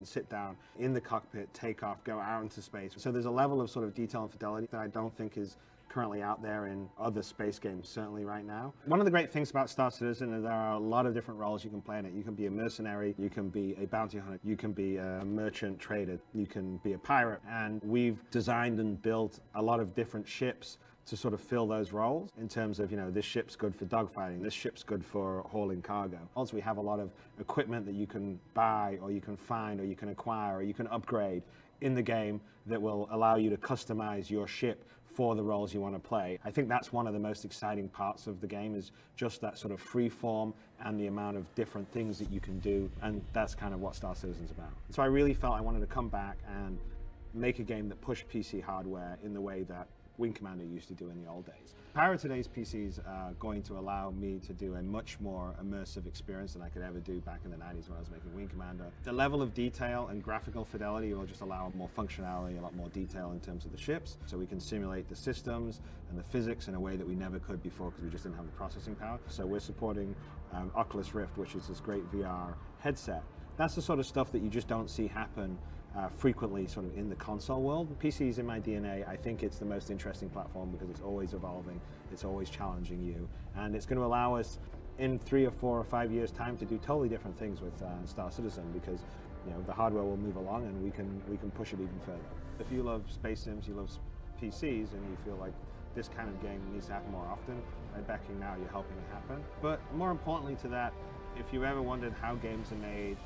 sit down in the cockpit, take off, go out into space. So there's a level of sort of detail and fidelity that I don't think is currently out there in other space games, certainly right now. One of the great things about Star Citizen is there are a lot of different roles you can play in it. You can be a mercenary, you can be a bounty hunter, you can be a merchant trader, you can be a pirate. And we've designed and built a lot of different ships to sort of fill those roles in terms of, this ship's good for dogfighting, this ship's good for hauling cargo. Also, we have a lot of equipment that you can buy or you can find or you can acquire or you can upgrade in the game that will allow you to customize your ship for the roles you want to play. I think that's one of the most exciting parts of the game, is just that sort of free form and the amount of different things that you can do, and that's kind of what Star Citizen's about. So I really felt I wanted to come back and make a game that pushed PC hardware in the way that Wing Commander used to do in the old days. Power of today's PCs are going to allow me to do a much more immersive experience than I could ever do back in the 90s when I was making Wing Commander. The level of detail and graphical fidelity will just allow more functionality, a lot more detail in terms of the ships, so we can simulate the systems and the physics in a way that we never could before because we just didn't have the processing power. So we're supporting Oculus Rift, which is this great VR headset. That's the sort of stuff that you just don't see happen frequently sort of in the console world. PC is in my DNA. I think it's the most interesting platform because it's always evolving, it's always challenging you, and it's going to allow us in 3 or 4 or 5 years time to do totally different things with Star Citizen, because the hardware will move along and we can push it even further. If you love space sims, you love PCs, and you feel like this kind of game needs to happen more often, by backing now you're helping it happen. But more importantly to that, if you ever wondered how games are made,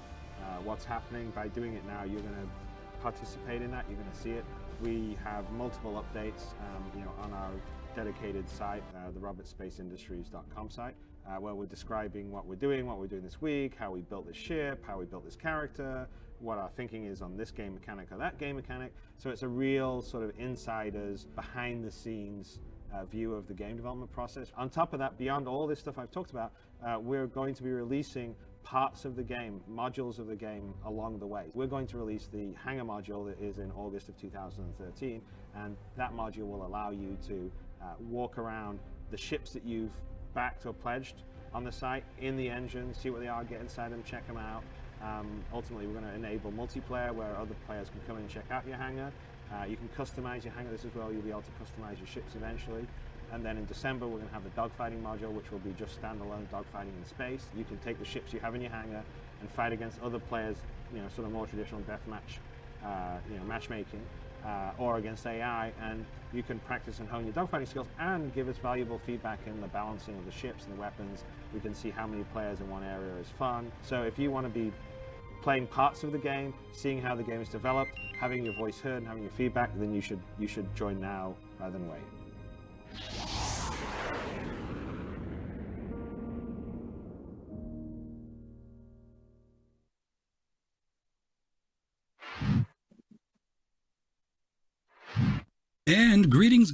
what's happening, by doing it now, you're going to participate in that, you're going to see it. We have multiple updates on our dedicated site, the robertspaceindustries.com site, where we're describing what we're doing this week, how we built this ship, how we built this character, what our thinking is on this game mechanic or that game mechanic. So it's a real sort of insiders, behind the scenes view of the game development process. On top of that, beyond all this stuff I've talked about, we're going to be releasing parts of the game, modules of the game along the way. We're going to release the Hangar module that is in August of 2013, and that module will allow you to walk around the ships that you've backed or pledged on the site, in the engine, see what they are, get inside them, check them out. Ultimately, we're going to enable multiplayer where other players can come in and check out your hangar. You can customize your hangar. This is where you'll be able to customize your ships eventually. And then in December, we're going to have the dogfighting module, which will be just standalone dogfighting in space. You can take the ships you have in your hangar and fight against other players, sort of more traditional deathmatch, matchmaking, or against AI, and you can practice and hone your dogfighting skills and give us valuable feedback in the balancing of the ships and the weapons. We can see how many players in one area is fun. So if you want to be playing parts of the game, seeing how the game is developed, having your voice heard and having your feedback, then you should join now rather than wait. And greetings.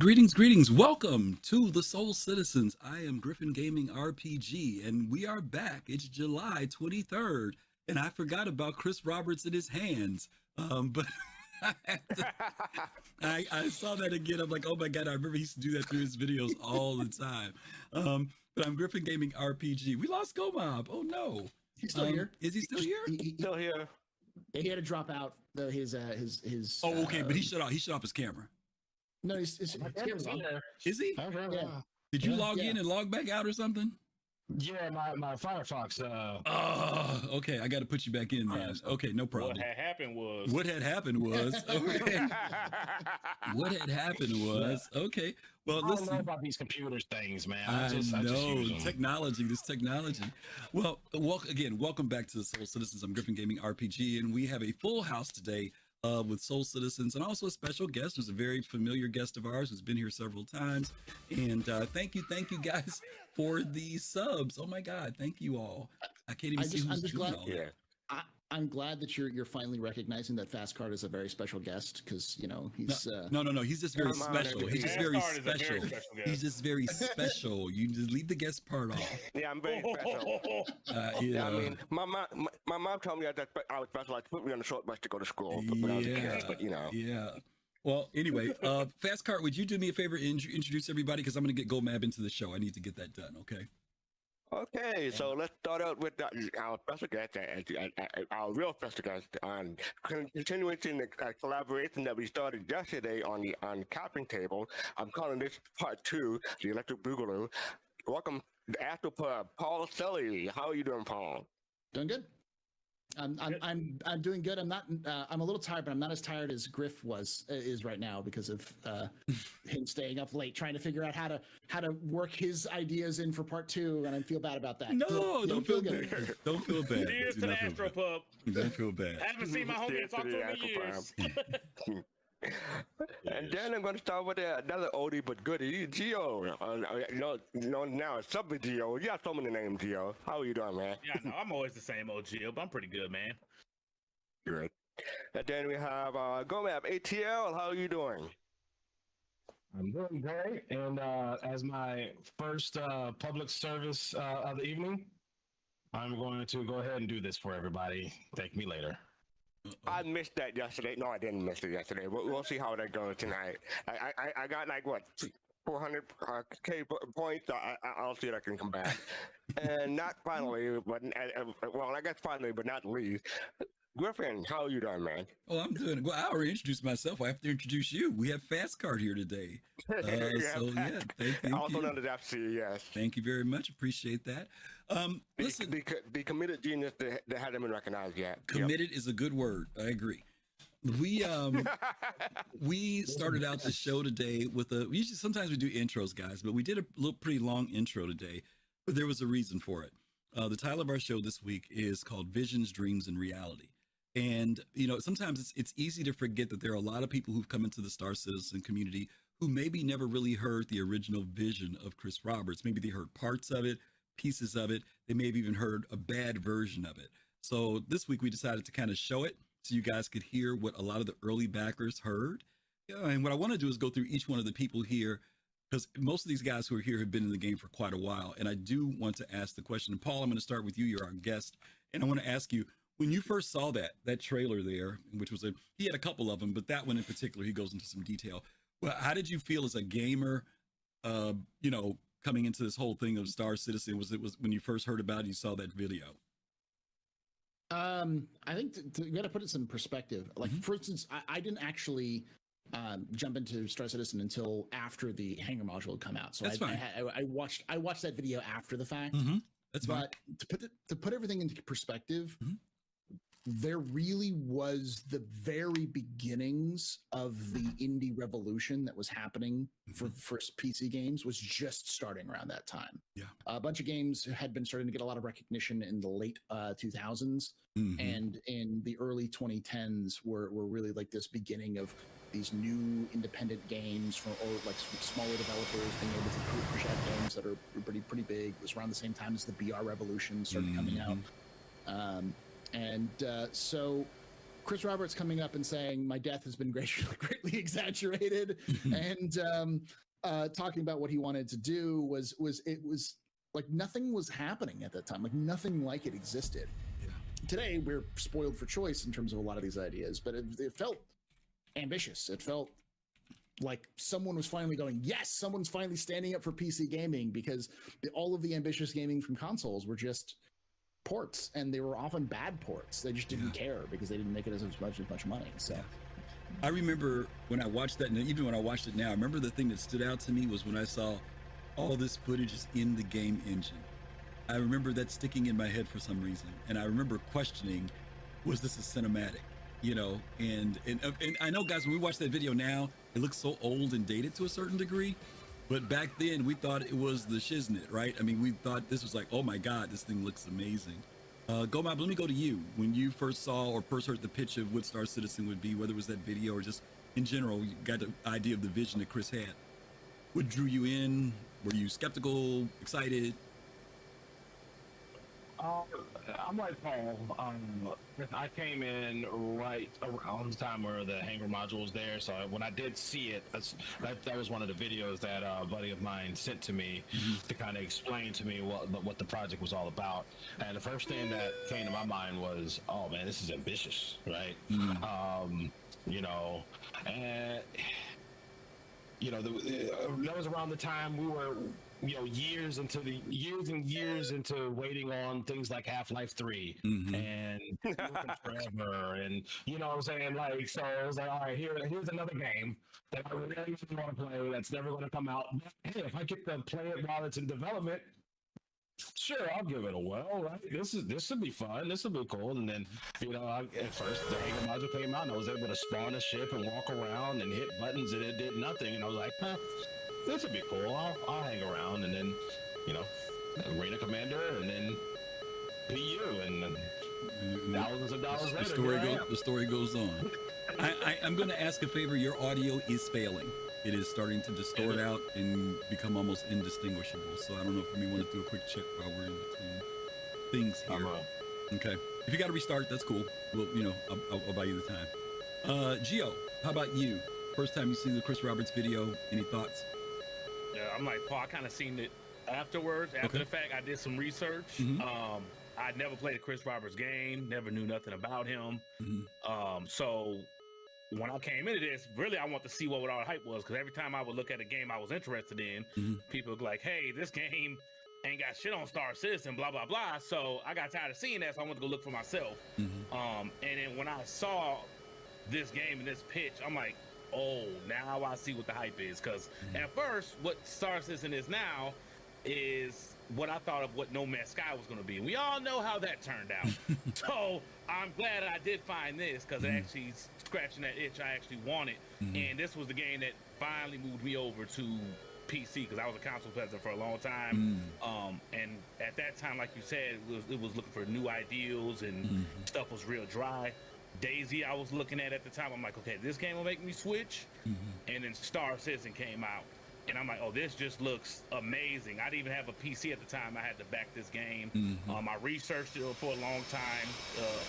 Welcome to the Soul Citizens. I am Griffin Gaming RPG, and we are back. It's July 23rd, and I forgot about Chris Roberts in his hands. But I saw that again. I'm like, oh my God, I remember he used to do that through his videos all the time. But I'm Griffin Gaming RPG. We lost GoMob. Oh no. He's still here. Is he still here? Still here. He had to drop out his. Oh, okay, but he shut off his camera. No, his camera's on. Is he? Yeah. Did you log in and log back out or something? Yeah, my Firefox. Oh, okay. I got to put you back in, man. Okay, no problem. What had happened was. Okay. What had happened was. Okay. Well, I listen. don't know about these computers things, man. I just know use them. this technology. Well, welcome back to the Soul Citizens. I'm Griffin Gaming RPG, and we have a full house today. With Soul Citizens, and also a special guest who's a very familiar guest of ours who's been here several times. And thank you guys for the subs. Oh my God, thank you all. I can't even see who's doing all that. I'm glad that you're finally recognizing that Fast Card is a very special guest, because he's no, he's just very special. He's just very special. He's just very special. You just leave the guest part off. Yeah, I'm very special. Yeah, I mean, my mom told me that I was special. Like, put me on the short bus to go to school, but when I was a kid, but Yeah. Well, anyway, Fast Card, would you do me a favor and introduce everybody? Because I'm going to get GoMab into the show. I need to get that done, okay? Okay, so let's start out with our special guest, our real special guest, on continuing the collaboration that we started yesterday on Capping Table. I'm calling this part 2, the Electric Boogaloo. Welcome to Astropub, Paul Sully. How are you doing, Paul? Doing good. I'm doing good. I'm not. I'm a little tired, but I'm not as tired as Griff is right now because of him staying up late trying to figure out how to work his ideas in for part 2, and I feel bad about that. No, don't feel bad. Don't feel bad. Cheers to Do the not feel bad. Astropub. Don't feel bad. I haven't seen my homie in talk to him in years. And then I'm going to start with another oldie but goodie, Gio. Now it's Subway Gio. You got so many names, Gio. How are you doing, man? Yeah, no, I'm always the same old Gio, but I'm pretty good, man. Good. And then we have Gomab ATL. How are you doing? I'm doing great. And as my first public service of the evening, I'm going to go ahead and do this for everybody. Thank me later. I missed that yesterday. No, I didn't miss it yesterday. We'll see how that goes tonight. I got like what 400k points. I'll see if I can come back. And not finally, but well, I guess finally, but not least. Griffin, how are you doing, man? Oh, I'm doing well. I already introduced myself. I have to introduce you. We have Fast Card here today. So yeah, thank also you. known as FC, yes. Thank you very much. Appreciate that. Listen, the committed genius that hasn't been recognized yet. committed is a good word. I agree. We started out the show today with usually sometimes we do intros, guys, but we did a pretty long intro today. But there was a reason for it. The title of our show this week is called Visions, Dreams, and Reality. And, sometimes it's easy to forget that there are a lot of people who've come into the Star Citizen community who maybe never really heard the original vision of Chris Roberts. Maybe they heard parts of it, pieces of it. They may have even heard a bad version of it. So this week we decided to kind of show it so you guys could hear what a lot of the early backers heard. And what I want to do is go through each one of the people here, because most of these guys who are here have been in the game for quite a while. And I do want to ask the question. And Paul, I'm going to start with you. You're our guest. And I want to ask you, when you first saw that trailer there, which was he had a couple of them, but that one in particular, he goes into some detail. Well, how did you feel as a gamer, coming into this whole thing of Star Citizen? Was when you first heard about it, you saw that video? I think you got to put it in perspective. Like, for instance, I didn't actually jump into Star Citizen until after the Hangar module had come out. So That's fine. I watched that video after the fact. That's fine. But to put everything into perspective, there really was the very beginnings of the indie revolution that was happening for first PC games was just starting around that time. Yeah. A bunch of games had been starting to get a lot of recognition in the late 2000s, and in the early 2010s were really like this beginning of these new independent games from smaller developers being able to push out games that are pretty big. It was around the same time as the BR revolution started coming out. So Chris Roberts coming up and saying my death has been greatly exaggerated, and talking about what he wanted to do was like nothing was happening at that time. Like nothing like it existed. Yeah. Today we're spoiled for choice in terms of a lot of these ideas, but it felt ambitious. It felt like someone was finally going, yes, someone's finally standing up for PC gaming, because all of the ambitious gaming from consoles were just ports, and they were often bad ports. They just didn't care because they didn't make it as much money. So I remember when I watched that, and even when I watched it now, I remember the thing that stood out to me was when I saw all this footage is in the game engine. I remember that sticking in my head for some reason, and I remember questioning, was this a cinematic? And I know, guys, when we watch that video now, it looks so old and dated to a certain degree. But back then, we thought it was the shiznit, right? I mean, we thought this was like, oh my God, this thing looks amazing. Gomab, let me go to you. When you first saw or first heard the pitch of what Star Citizen would be, whether it was that video or just in general, you got the idea of the vision that Chris had. What drew you in? Were you skeptical, excited? I'm like Paul. I came in right around the time where the Hangar module was there. So when I did see it, that was one of the videos that a buddy of mine sent to me to kind of explain to me what the project was all about. And the first thing that came to my mind was, oh man, this is ambitious, right? That was around the time we were years and years into waiting on things like Half-Life 3 Mhm. and Forever, and you know what I'm saying? Like, so it was like, all right, here's another game that I really want to play that's never going to come out. But, hey, if I get to play it while it's in development, sure, I'll give it a whirl, right? This should be fun. This will be cool. And then, at first the Hager module came out, and I was able to spawn a ship and walk around and hit buttons, and it did nothing. And I was like, this would be cool. I'll hang around. And then, Arena Commander, and then PU, and then thousands of dollars later. The story goes on. I'm going to ask a favor. Your audio is failing. It is starting to distort out and become almost indistinguishable. So I don't know if we want to do a quick check while we're in between things here. Okay. If you got to restart, that's cool. Well, I'll buy you the time. Gio, how about you? First time you seen the Chris Roberts video, any thoughts? Yeah, I'm like Paul. I kind of seen it afterwards. After the fact, I did some research. Mhm. I never played a Chris Roberts game. Never knew nothing about him. Mhm. So when I came into this, really, I want to see what all the hype was, because every time I would look at a game I was interested in, Mhm. people would be like, "Hey, this game ain't got shit on Star Citizen," blah blah blah. So I got tired of seeing that, so I went to go look for myself. Mhm. And then when I saw this game and this pitch, I'm like, oh, now I see what the hype is. Because at first, what Star Citizen is now is what I thought of what No Man's Sky was going to be. We all know how that turned out. So I'm glad I did find this, because it actually scratching that itch I actually wanted. And this was the game that finally moved me over to PC, because I was a console peasant for a long time. And at that time, like you said, it was looking for new ideals, and stuff was real dry. Daisy I was looking at the time. I'm like, okay, this game will make me switch. And then Star Citizen came out, and I'm like, oh, this just looks amazing. I didn't even have a PC at the time. I had to back this game. I researched it for a long time,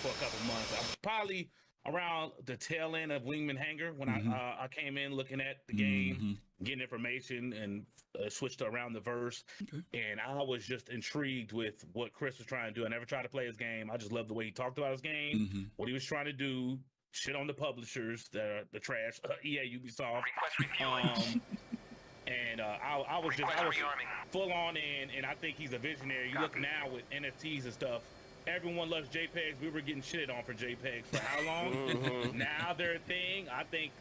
for a couple months. I was probably around the tail end of Wingman Hangar when I came in looking at the game, getting information, and switched to Around the Verse. And I was just intrigued with what Chris was trying to do. I never tried to play his game. I just loved the way he talked about his game, what he was trying to do, shit on the publishers, the trash, EA, Ubisoft. And I was full on in, and I think he's a visionary. You look now with NFTs and stuff. Everyone loves JPEGs. We were getting shit on for JPEGs for how long? Now they're a thing. I think,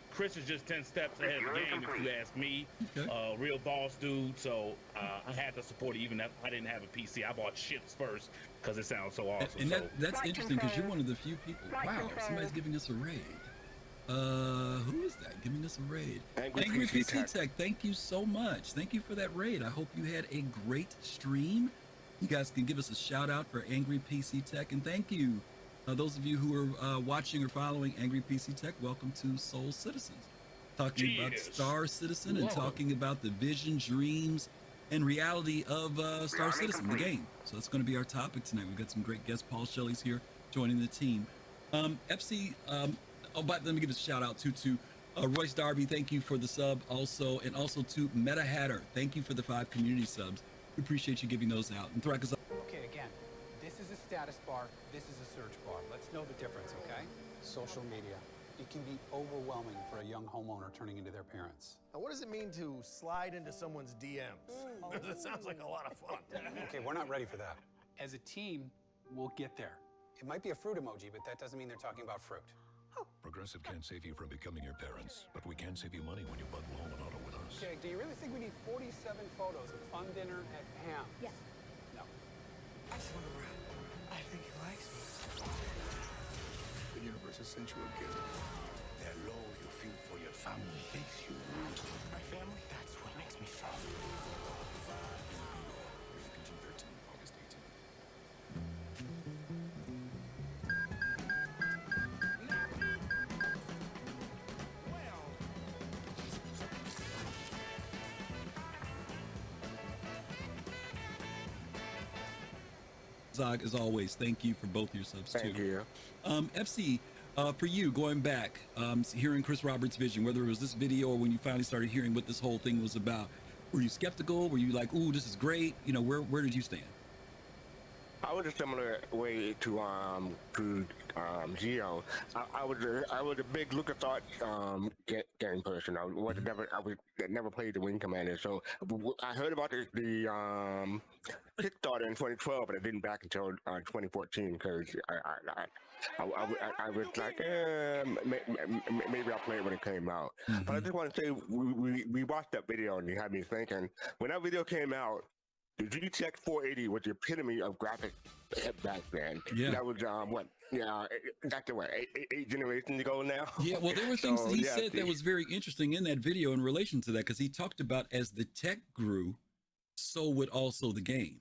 Chris is just 10 steps ahead of the game, if you ask me. Real boss dude. So I had to support it, even if I didn't have a PC. I bought ships first because it sounds so awesome. And that's interesting, because you're one of the few people. Wow, somebody's giving us a raid. Who is that giving us a raid? Angry PC Tech, thank you so much. Thank you for that raid. I hope you had a great stream. You guys can give us a shout out for Angry PC Tech, and thank you. Those of you who are watching or following Angry PC Tech, welcome to Soul Citizens. Talking about Star Citizen and talking about the vision, dreams, and reality of Star Citizen, the game. So that's going to be our topic tonight. We've got some great guests. Paul Shelley's here joining the team. FC, but let me give a shout out to Royce Darby. Thank you for the sub also. And also to Meta Hatter. Thank you for the 5 community subs. We appreciate you giving those out. And Thrakas. Okay, again, this is a status bar. This is a search bar. Let's know the difference, okay? Social media. It can be overwhelming for a young homeowner turning into their parents. Now, what does it mean to slide into someone's DMs? It sounds like a lot of fun. Okay, we're not ready for that. As a team, we'll get there. It might be a fruit emoji, but that doesn't mean they're talking about fruit. Progressive can't save you from becoming your parents, but we can save you money when you bundle home and auto with us. Okay, do you really think we need 47 photos of fun dinner at Pam? Yes. No. I swim around. I think he likes me. The universe has sent you a gift. That love you feel for your family makes you root. My family, that's what makes me strong. PG-13, August 18th. Zog, as always, thank you for both your subs Thank too. you. FC, for you, going back, hearing Chris Roberts' vision, whether it was this video or when you finally started hearing what this whole thing was about, were you skeptical? Were you like, ooh, this is great? Where did you stand? I was a similar way to Geo. I was a big LucasArts game person. I never played the Wing Commander. So I heard about the Kickstarter in 2012, but I didn't back until 2014 because I was like, maybe I'll play it when it came out. But I just want to say we watched that video and you had me thinking when that video came out. The GTX 480 was the epitome of graphics back then. Yeah. That was what? Yeah, exactly what? Eight generations ago now. Yeah, well, there were things So, that he yeah, said that was very interesting in that video in relation to that, because he talked about as the tech grew, so would also the game.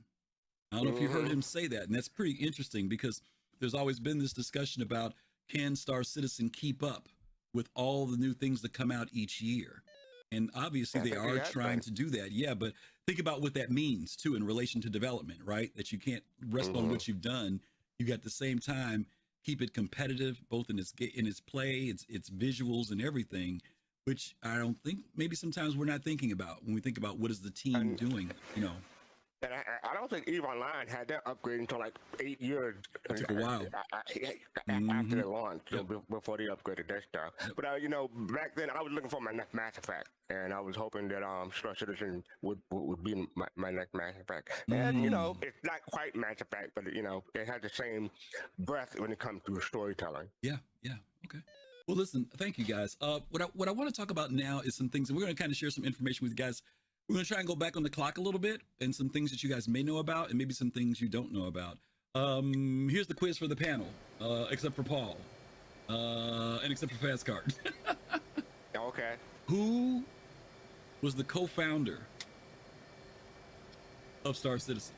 I don't know if you heard him say that, and that's pretty interesting because there's always been this discussion about can Star Citizen keep up with all the new things that come out each year? And obviously they are trying to do that. Yeah, but think about what that means too in relation to development, right? That you can't rest on what you've done. You got at the same time keep it competitive, both in its play, its visuals and everything, which I don't think maybe sometimes we're not thinking about when we think about what is the team doing, you know. And I don't think EVE Online had that upgrade until like 8 years. It took a while. After the launch, before they upgraded their stuff. But back then I was looking for my next Mass Effect, and I was hoping that Star Citizen would be my next Mass Effect. And it's not quite Mass Effect, but it has the same breath when it comes to storytelling. Yeah. Okay. Well, listen, thank you guys. What I want to talk about now is some things, and we're going to kind of share some information with you guys. We're going to try and go back on the clock a little bit and some things that you guys may know about and maybe some things you don't know about. Here's the quiz for the panel, except for Paul, and except for Fastcard. Okay. Who was the co-founder of Star Citizen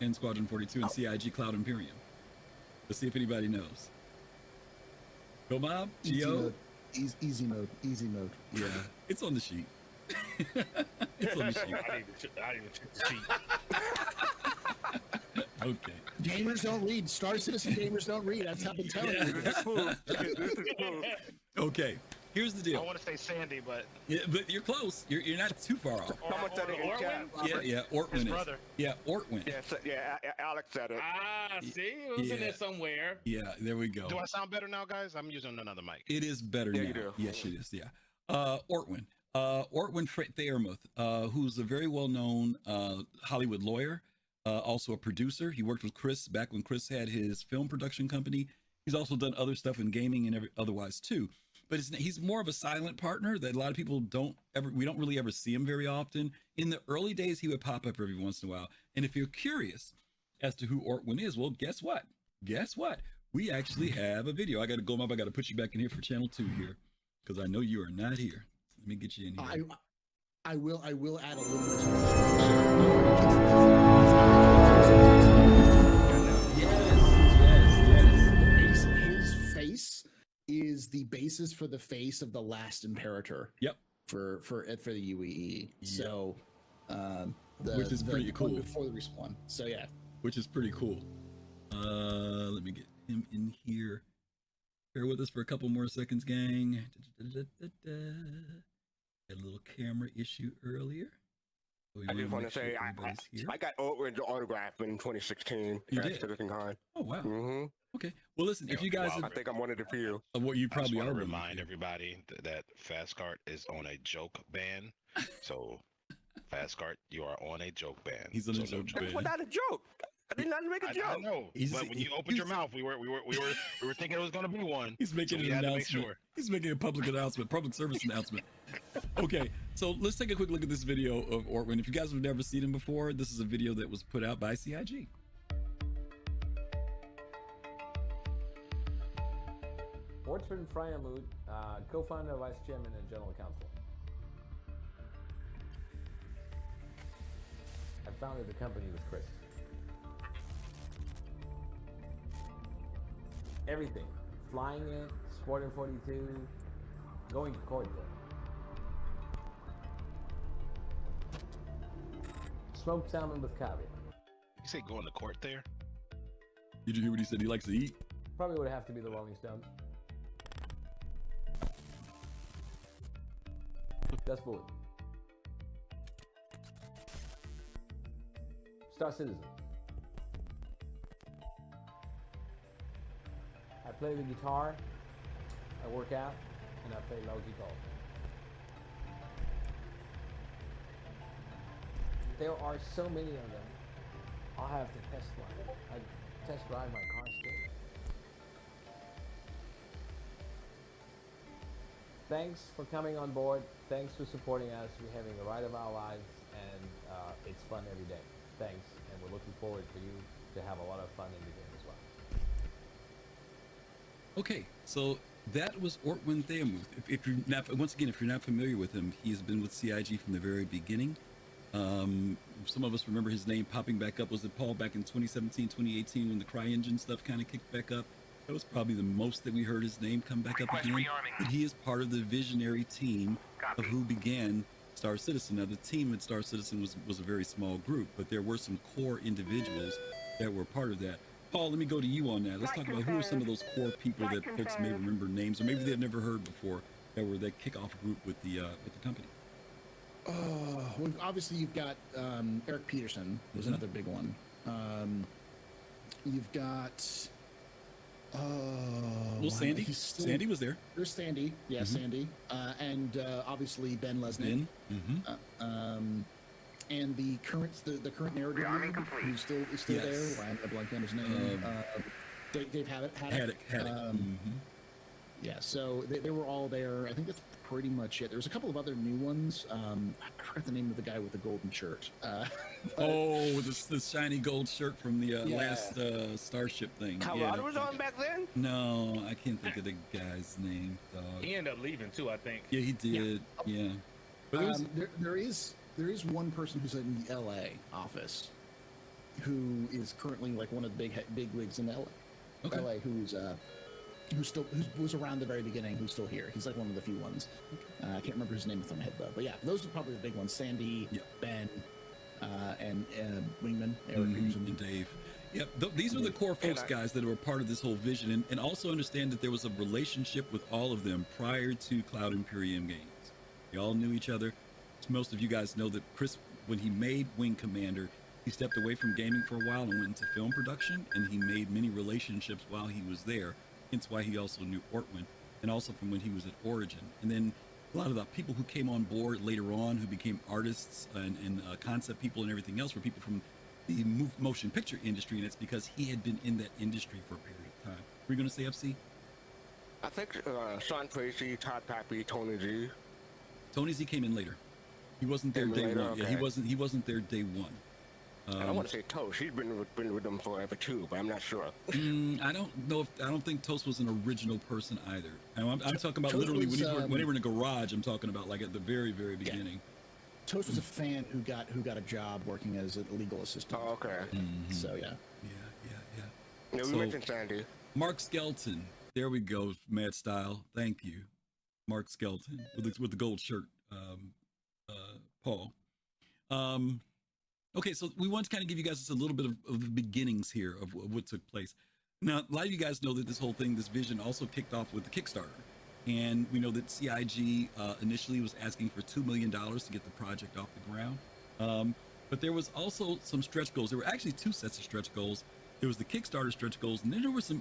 and Squadron 42 and CIG Cloud Imperium? Let's see if anybody knows. Go Mob? Geo? Easy mode. Yeah, it's on the sheet. It's on the sheet. I need to cheat. Okay. Gamers don't read. Star Citizen gamers don't read. That's how I've been telling you. Okay. Here's the deal. I want to say Sandy, but Yeah, but you're close. You're not too far off. Someone said it in chat. Yeah, Ortwin his is. brother. Yeah, Ortwin. Yeah, Alex said it. See, it was in there somewhere. Yeah, there we go. Do I sound better now, guys? I'm using another mic. It is better Yeah, now. you do. Yes, it is. Yeah. Ortwin. Ortwin Thairmuth, who's a very well-known Hollywood lawyer, also a producer. He worked with Chris back when Chris had his film production company. He's also done other stuff in gaming and otherwise too. But he's more of a silent partner that a lot of people we don't really ever see him very often. In the early days, he would pop up every once in a while. And if you're curious as to who Ortwin is, well, guess what? We actually have a video. I got to go up. I got to put you back in here for channel 2 here because I know you are not here. Let me get you in here. I will add a little bit. Yes. His face is the basis for the face of the last Imperator. Yep. For the UEE. Yep. So, which is pretty cool. Before the respawn. So yeah. Which is pretty cool. Let me get him in here. Bear with us for a couple more seconds, gang. Had a little camera issue earlier. So I just want to say I got Ortwin's autograph in 2016 at CitizenCon. Oh wow. Mm-hmm. Okay. Well, listen. If you guys, I think I'm one of the few. What you probably I are. want to remind everybody that Fastcart is on a joke ban. So, Fastcart, you are on a joke ban. He's on a joke ban. That's not a joke. I did not make a joke. I know. But when you opened your mouth, we were thinking it was going to be one. He's making so an announcement. He's making a public announcement, public service announcement. Okay, so let's take a quick look at this video of Ortwin. If you guys have never seen him before, this is a video that was put out by CIG. Ortwin Fryermuth, co-founder, vice chairman, and general counsel. I founded the company with Chris. Everything. Flying it, Squadron 42, going to court there. Smoked salmon with caviar. You say going to court there? Did you hear what he said? He likes to eat. Probably would have to be the Rolling Stones. That's bullet. Star Citizen. play the guitar, I work out, and I play lousy golf. There are so many of them. I'll have to test one. I test drive my car still. Thanks for coming on board. Thanks for supporting us. We're having the ride of our lives, and it's fun every day. Thanks, and we're looking forward for you to have a lot of fun in the game as well. Okay, so that was Ortwin Theamuth. If you're not, once again, if you're not familiar with him, he has been with CIG from the very beginning. Some of us remember his name popping back up. Was it Paul back in 2017, 2018 when the CryEngine stuff kind of kicked back up? That was probably the most that we heard his name come back up again. But he is part of the visionary team of who began Star Citizen. Now, the team at Star Citizen was a very small group, but there were some core individuals that were part of that. Paul, let me go to you on that. Let's talk about who are some of those core people that folks may remember names, or maybe they've never heard before, that were that kickoff group with the company. Well, obviously you've got Eric Peterson was another big one. You've got Sandy. Sandy was there. There's Sandy, yeah, Sandy, and obviously Ben Lesnick. And the current narrative lead, who's still there. I'm blanking on his name. Dave Haddock. Yeah, so they were all there. I think that's pretty much it. There was a couple of other new ones. I forgot the name of the guy with the golden shirt. The shiny gold shirt from the last Starship thing. Colorado was on back then? No, I can't think of the guy's name, dog. He ended up leaving too, I think. Yeah, he did. Yeah. But there is one person who's in the LA office who is currently like one of the big wigs in LA who was around the very beginning, who's still here. He's like one of the few ones. I can't remember his name off my head though. But yeah, those are probably the big ones. Sandy, Ben, and Wingman, Eric Peterson, and Dave. Yep, these were the core folks, guys, that were part of this whole vision, and also understand that there was a relationship with all of them prior to Cloud Imperium Games. They all knew each other. Most of you guys know that Chris, when he made Wing Commander, he stepped away from gaming for a while and went into film production, and he made many relationships while he was there. Hence why he also knew Ortwin, and also from when he was at Origin. And then a lot of the people who came on board later on, who became artists and concept people and everything else, were people from the motion picture industry, and it's because he had been in that industry for a period of time. Were you going to say, FC? I think Sean Tracy, Todd Pappy, Tony Z. Tony Z came in later. He wasn't there day one. Okay. Yeah, he wasn't there day one. I don't want to say Toast. He's been with them forever too, but I'm not sure. I don't know I don't think Toast was an original person either. I'm talking about Toast literally when they were in a garage. I'm talking about like at the very beginning. Yeah. Toast was a fan who got a job working as a legal assistant. Oh, okay. So yeah. Yeah, we mentioned Sandy. Mark Skelton. There we go, Mad Style. Thank you, Mark Skelton with the gold shirt. Paul. Okay, so we want to kind of give you guys just a little bit of the beginnings here of what took place. Now, a lot of you guys know that this whole thing, this vision, also kicked off with the Kickstarter. And we know that CIG initially was asking for $2 million to get the project off the ground. But there was also some stretch goals. There were actually two sets of stretch goals. There was the Kickstarter stretch goals, and then there were some